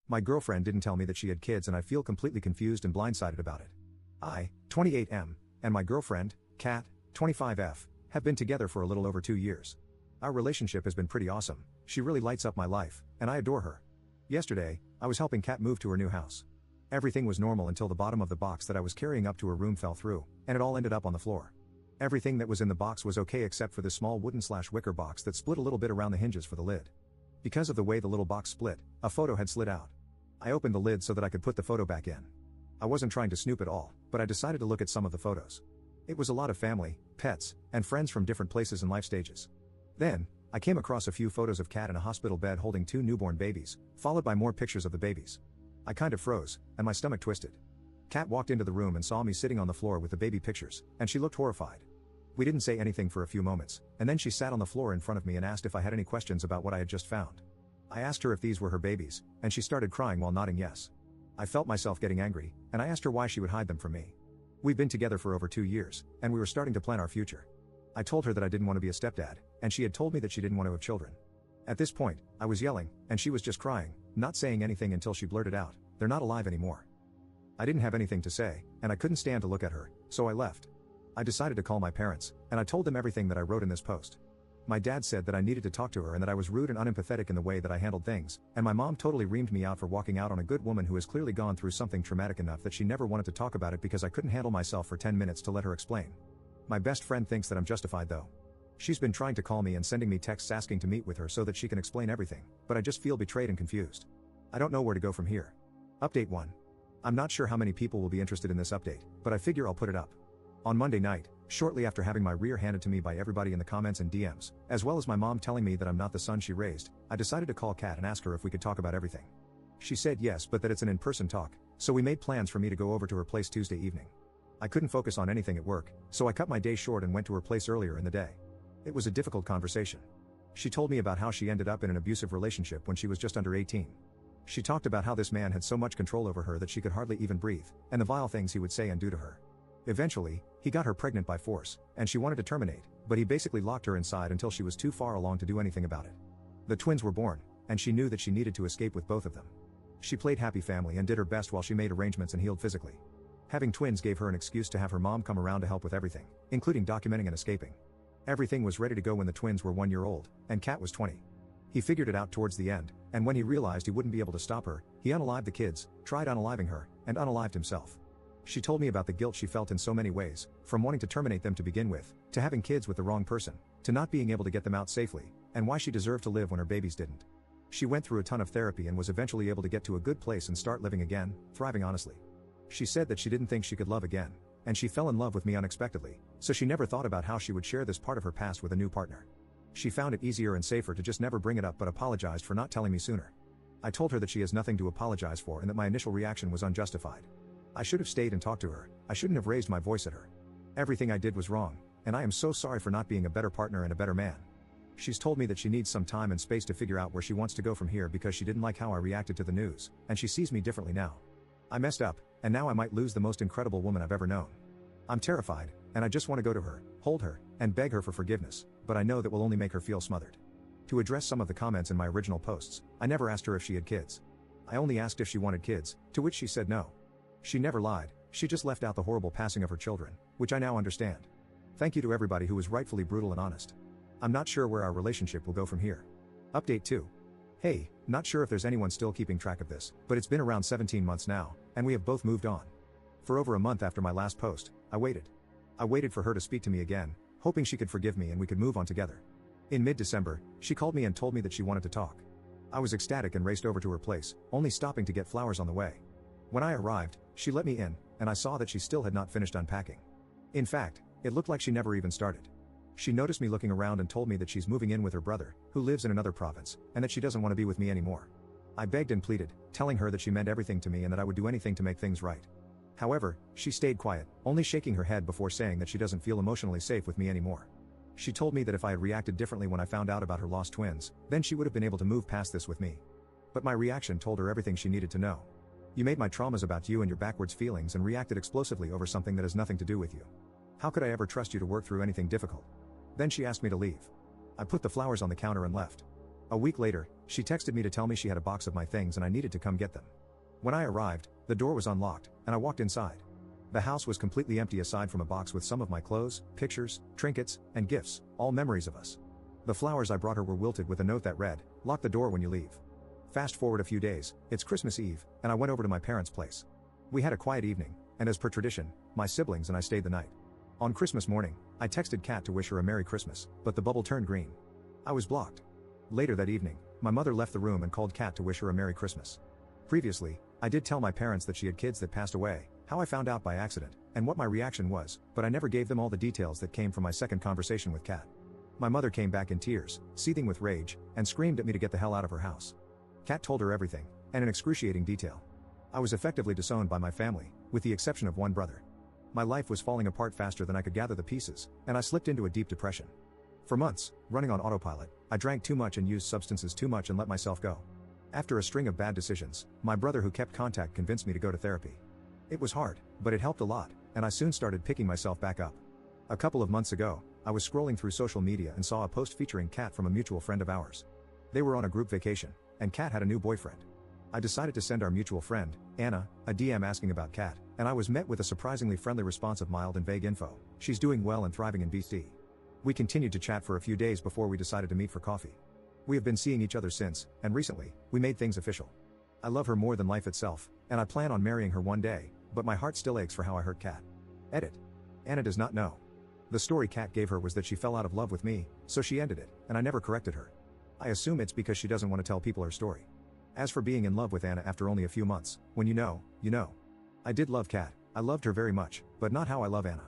My girlfriend didn't tell me that she had kids and I feel completely confused and blindsided about it. I, 28M, and my girlfriend, Kat, 25F, have been together for a little over 2 years. Our relationship has been pretty awesome. She really lights up my life, and I adore her. Yesterday, I was helping Kat move to her new house. Everything was normal until the bottom of the box that I was carrying up to her room fell through, and it all ended up on the floor. Everything that was in the box was okay except for the small wooden/wicker box that split a little bit around the hinges for the lid. Because of the way the little box split, a photo had slid out. I opened the lid so that I could put the photo back in. I wasn't trying to snoop at all, but I decided to look at some of the photos. It was a lot of family, pets, and friends from different places and life stages. Then, I came across a few photos of Kat in a hospital bed holding 2 newborn babies, followed by more pictures of the babies. I kind of froze, and my stomach twisted. Kat walked into the room and saw me sitting on the floor with the baby pictures, and she looked horrified. We didn't say anything for a few moments, and then she sat on the floor in front of me and asked if I had any questions about what I had just found. I asked her if these were her babies, and she started crying while nodding yes. I felt myself getting angry, and I asked her why she would hide them from me. We've been together for over 2 years, and we were starting to plan our future. I told her that I didn't want to be a stepdad, and she had told me that she didn't want to have children. At this point, I was yelling, and she was just crying, not saying anything until she blurted out, "They're not alive anymore." I didn't have anything to say, and I couldn't stand to look at her, so I left. I decided to call my parents, and I told them everything that I wrote in this post. My dad said that I needed to talk to her and that I was rude and unempathetic in the way that I handled things, and my mom totally reamed me out for walking out on a good woman who has clearly gone through something traumatic enough that she never wanted to talk about it because I couldn't handle myself for 10 minutes to let her explain. My best friend thinks that I'm justified though. She's been trying to call me and sending me texts asking to meet with her so that she can explain everything, but I just feel betrayed and confused. I don't know where to go from here. Update 1. I'm not sure how many people will be interested in this update, but I figure I'll put it up. On Monday night, shortly after having my rear handed to me by everybody in the comments and DMs, as well as my mom telling me that I'm not the son she raised, I decided to call Kat and ask her if we could talk about everything. She said yes, but that it's an in-person talk, so we made plans for me to go over to her place Tuesday evening. I couldn't focus on anything at work, so I cut my day short and went to her place earlier in the day. It was a difficult conversation. She told me about how she ended up in an abusive relationship when she was just under 18. She talked about how this man had so much control over her that she could hardly even breathe, and the vile things he would say and do to her. Eventually, he got her pregnant by force, and she wanted to terminate, but he basically locked her inside until she was too far along to do anything about it. The twins were born, and she knew that she needed to escape with both of them. She played happy family and did her best while she made arrangements and healed physically. Having twins gave her an excuse to have her mom come around to help with everything, including documenting and escaping. Everything was ready to go when the twins were 1 year old, and Kat was 20. He figured it out towards the end, and when he realized he wouldn't be able to stop her, he unalived the kids, tried unaliving her, and unalived himself. She told me about the guilt she felt in so many ways, from wanting to terminate them to begin with, to having kids with the wrong person, to not being able to get them out safely, and why she deserved to live when her babies didn't. She went through a ton of therapy and was eventually able to get to a good place and start living again, thriving honestly. She said that she didn't think she could love again, and she fell in love with me unexpectedly, so she never thought about how she would share this part of her past with a new partner. She found it easier and safer to just never bring it up but apologized for not telling me sooner. I told her that she has nothing to apologize for and that my initial reaction was unjustified. I should have stayed and talked to her. I shouldn't have raised my voice at her. Everything I did was wrong, and I am so sorry for not being a better partner and a better man. She's told me that she needs some time and space to figure out where she wants to go from here because she didn't like how I reacted to the news, and she sees me differently now. I messed up, and now I might lose the most incredible woman I've ever known. I'm terrified, and I just want to go to her, hold her, and beg her for forgiveness, but I know that will only make her feel smothered. To address some of the comments in my original posts, I never asked her if she had kids. I only asked if she wanted kids, to which she said no. She never lied, she just left out the horrible passing of her children, which I now understand. Thank you to everybody who was rightfully brutal and honest. I'm not sure where our relationship will go from here. Update 2. Hey, not sure if there's anyone still keeping track of this, but it's been around 17 months now, and we have both moved on. For over a month after my last post, I waited. I waited for her to speak to me again, hoping she could forgive me and we could move on together. In mid-December, she called me and told me that she wanted to talk. I was ecstatic and raced over to her place, only stopping to get flowers on the way. When I arrived, she let me in, and I saw that she still had not finished unpacking. In fact, it looked like she never even started. She noticed me looking around and told me that she's moving in with her brother, who lives in another province, and that she doesn't want to be with me anymore. I begged and pleaded, telling her that she meant everything to me and that I would do anything to make things right. However, she stayed quiet, only shaking her head before saying that she doesn't feel emotionally safe with me anymore. She told me that if I had reacted differently when I found out about her lost twins, then she would have been able to move past this with me. But my reaction told her everything she needed to know. You made my traumas about you and your backwards feelings and reacted explosively over something that has nothing to do with you. How could I ever trust you to work through anything difficult? Then she asked me to leave. I put the flowers on the counter and left. A week later, She texted me to tell me she had a box of my things and I needed to come get them. When I arrived, the door was unlocked, and I walked inside. The house was completely empty aside from a box with some of my clothes, pictures, trinkets, and gifts, all memories of us. The flowers I brought her were wilted with a note that read, "Lock the door when you leave." Fast forward a few days, it's Christmas Eve, and I went over to my parents' place. We had a quiet evening, and as per tradition, my siblings and I stayed the night. On Christmas morning, I texted Kat to wish her a Merry Christmas, but the bubble turned green. I was blocked. Later that evening, my mother left the room and called Kat to wish her a Merry Christmas. Previously, I did tell my parents that she had kids that passed away, how I found out by accident, and what my reaction was, but I never gave them all the details that came from my second conversation with Kat. My mother came back in tears, seething with rage, and screamed at me to get the hell out of her house. Kat told her everything, and in excruciating detail. I was effectively disowned by my family, with the exception of one brother. My life was falling apart faster than I could gather the pieces, and I slipped into a deep depression. For months, running on autopilot, I drank too much and used substances too much and let myself go. After a string of bad decisions, my brother who kept contact convinced me to go to therapy. It was hard, but it helped a lot, and I soon started picking myself back up. A couple of months ago, I was scrolling through social media and saw a post featuring Kat from a mutual friend of ours. They were on a group vacation, and Kat had a new boyfriend. I decided to send our mutual friend, Anna, a DM asking about Kat, and I was met with a surprisingly friendly response of mild and vague info. She's doing well and thriving in BC. We continued to chat for a few days before we decided to meet for coffee. We have been seeing each other since, and recently, we made things official. I love her more than life itself, and I plan on marrying her one day, but my heart still aches for how I hurt Kat. Edit. Anna does not know. The story Kat gave her was that she fell out of love with me, so she ended it, and I never corrected her. I assume it's because she doesn't want to tell people her story. As for being in love with Anna after only a few months, when you know, you know. I did love Kat, I loved her very much, but not how I love Anna.